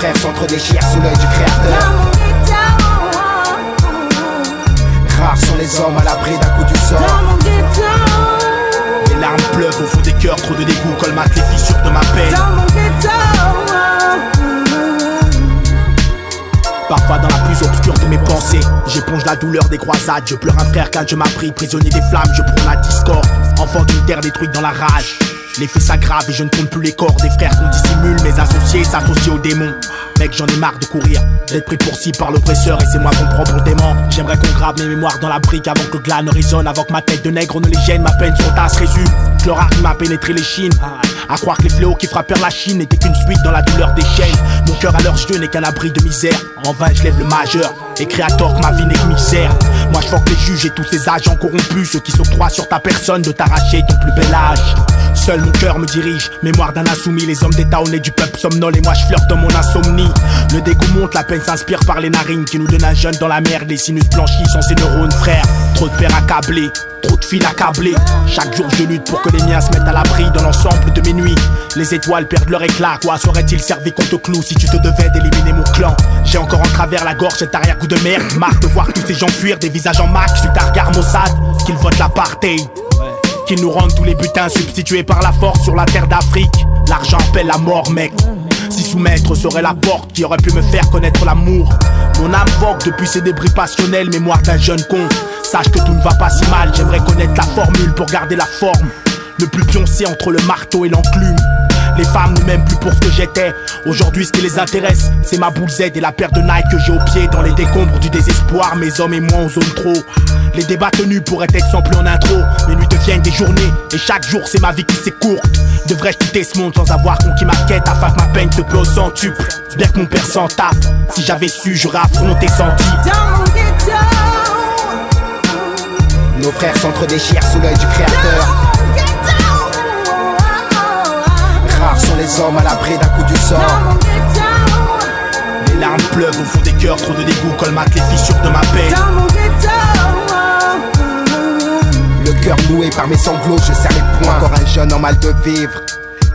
frères s'entre-déchirent sous l'œil du créateur. Rares sont les hommes à l'abri d'un coup du sort. Les larmes pleuvent au fond des cœurs, trop de dégoût colmatent les fissures de ma peine. Parfois dans la plus obscure de mes pensées, j'éponge la douleur des croisades. Je pleure un frère quand je m'a pris prisonnier des flammes. Je prends la discorde, enfant d'une terre détruite dans la rage. Les faits s'aggravent et je ne compte plus les corps des frères qu'on dissimule. Mes associés s'associent aux démons. Mec, j'en ai marre de courir, d'être pris pour cible par l'oppresseur, et c'est moi qu'on prend pour dément. J'aimerais qu'on grave mes mémoires dans la brique avant que le glas ne résonne, avant que ma tête de nègre ne les gêne. Ma peine sur tasse résume, le rare qui m'a pénétré les chines. À croire que les fléaux qui frappèrent la Chine n'étaient qu'une suite dans la douleur des chaînes. Mon cœur à leurs yeux n'est qu'un abri de misère. En vain je lève le majeur et crie à tort que ma vie n'est que misère. Moi je fuck les juges et tous ces agents corrompus, ceux qui s'octroient sur ta personne de t'arracher ton plus bel âge. Seul mon cœur me dirige, mémoire d'un insoumis. Les hommes d'état honnêtes du peuple somnolent et moi je flirte dans mon insomnie. Le dégoût monte, la peine s'inspire par les narines qui nous donnent un jeune dans la merde. Les sinus blanchis sont ses neurones frères. Trop de pères accablés, trop de filles accablées. Chaque jour je lutte pour que les miens se mettent à l'abri dans l'ensemble de mes nuits. Les étoiles perdent leur éclat. Quoi serait-il servi qu'on te cloue si tu te devais d'éliminer mon clan? J'ai encore en travers la gorge cet arrière-goût de merde. Marre de voir tous ces gens fuir, des visages en max suite à regard Mossad, qu'ils votent l'apartheid, qu'ils nous rendent tous les butins substitués par la force sur la terre d'Afrique. L'argent appelle la mort, mec. Si soumettre serait la porte qui aurait pu me faire connaître l'amour. Mon âme vogue depuis ces débris passionnels, mémoire d'un jeune con. Sache que tout ne va pas si mal, j'aimerais connaître la formule pour garder la forme. Ne plus pioncer entre le marteau et l'enclume. Les femmes ne m'aiment plus pour ce que j'étais. Aujourd'hui ce qui les intéresse, c'est ma boule Z et la paire de Nike que j'ai au pied. Dans les décombres du désespoir, mes hommes et moi on zone trop. Les débats tenus pourraient être samplés en intro. Mes nuits deviennent des journées et chaque jour c'est ma vie qui s'écourte. Devrais-je quitter ce monde sans avoir conquis ma quête, afin que ma peine se peut au centuple? Bien que mon père s'en tape, si j'avais su j'aurais affronté senti. Nos frères s'entre-déchirent sous l'œil du créateur. Rares sont les hommes à l'abri d'un coup du sort. Les larmes pleuvent au fond des cœurs, trop de dégoût colmatent les fissures de ma peine. Le cœur noué par mes sanglots, je serre les poings. Encore un jeune en mal de vivre,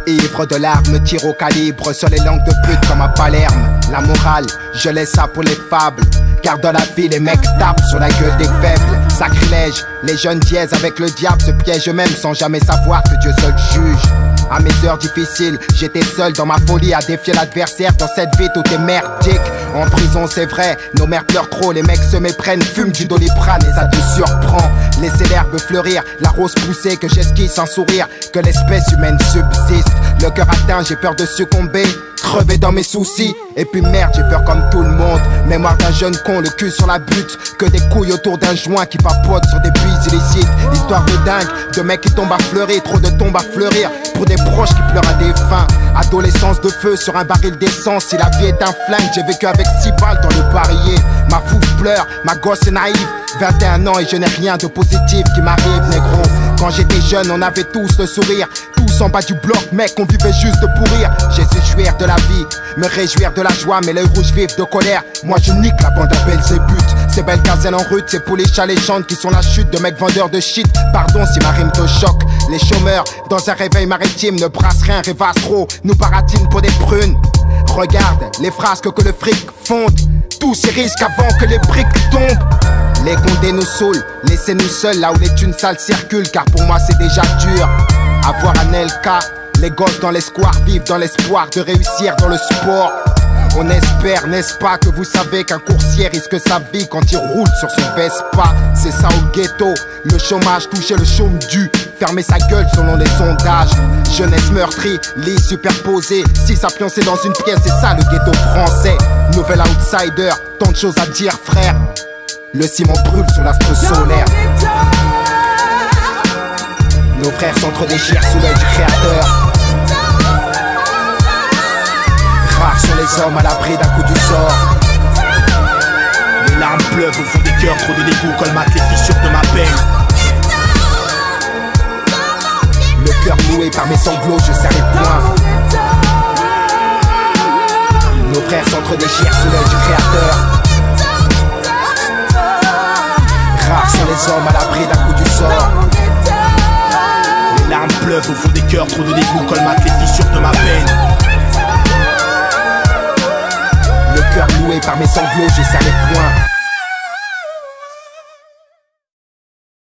ivre de larmes, tire au calibre sur les langues de pute comme à Palerme. La morale, je laisse ça pour les fables, car dans la vie les mecs tapent sur la gueule des faibles. Sacrilège, les jeunes dièses avec le diable se piègent eux-mêmes sans jamais savoir que Dieu seul juge. À mes heures difficiles, j'étais seul dans ma folie à défier l'adversaire. Dans cette vie tout est merdique. En prison c'est vrai, nos mères pleurent trop. Les mecs se méprennent, fument du Doliprane et ça te surprend. Laissez l'herbe fleurir, la rose pousser, que j'esquisse sans sourire, que l'espèce humaine subsiste. Le cœur atteint, j'ai peur de succomber, crever dans mes soucis. Et puis merde, j'ai peur comme tout le monde. Mémoire d'un jeune con, le cul sur la butte, que des couilles autour d'un joint qui papotent sur des buis illicites. Histoire de dingue, de mecs qui tombent à fleurir, trop de tombes à fleurir, pour des proches qui pleurent à des fins. Adolescence de feu sur un baril d'essence. Si la vie est un flingue, j'ai vécu avec 6 balles dans le barillet. Ma fouf pleure, ma gosse est naïve. 21 ans et je n'ai rien de positif qui m'arrive, négro. Quand j'étais jeune, on avait tous le sourire. Tous en bas du bloc, mec, on vivait juste pour rire. J'ai su jouir de la vie, me réjouir de la joie, mais l'œil rouge vif de colère. Moi je nique la bande à Belzébuth. Ces belles gazelles en rut, c'est pour les chats légendes qui sont la chute de mecs vendeurs de shit. Pardon si ma rime te choque. Les chômeurs, dans un réveil maritime, ne brassent rien, rêvassent trop, nous baratinent pour des prunes. Regarde les frasques que le fric fonde, tous ces risques avant que les briques tombent. Les condés nous saoulent, laissez-nous seuls là où les thunes sales circulent, car pour moi c'est déjà dur. Avoir un LK, les gosses dans l'espoir vivent dans l'espoir de réussir dans le sport. On espère, n'est-ce pas, que vous savez qu'un coursier risque sa vie quand il roule sur son Vespa. C'est ça au ghetto, le chômage touchait le chôme dû, fermer sa gueule selon les sondages. Jeunesse meurtrie, lit superposé, 6 à pioncer dans une pièce, c'est ça le ghetto français. Nouvel outsider, tant de choses à dire frère. Le ciment brûle sur l'astre solaire. Nos frères s'entre-déchirent sous l'œil du créateur. Rares sont les hommes à l'abri d'un coup du sort. Les larmes pleuvent au fond des cœurs, trop de dégoût colmatent les fissures de ma peine. Le cœur noué par mes sanglots, je serre les poings. Nos frères s'entre-déchirent sous l'œil du créateur. Rares sont les hommes à l'abri d'un coup du sort. Les larmes pleuvent au fond des cœurs, trop de dégoût colmatent les fissures de ma peine. par mes sanglots, je serre les poings.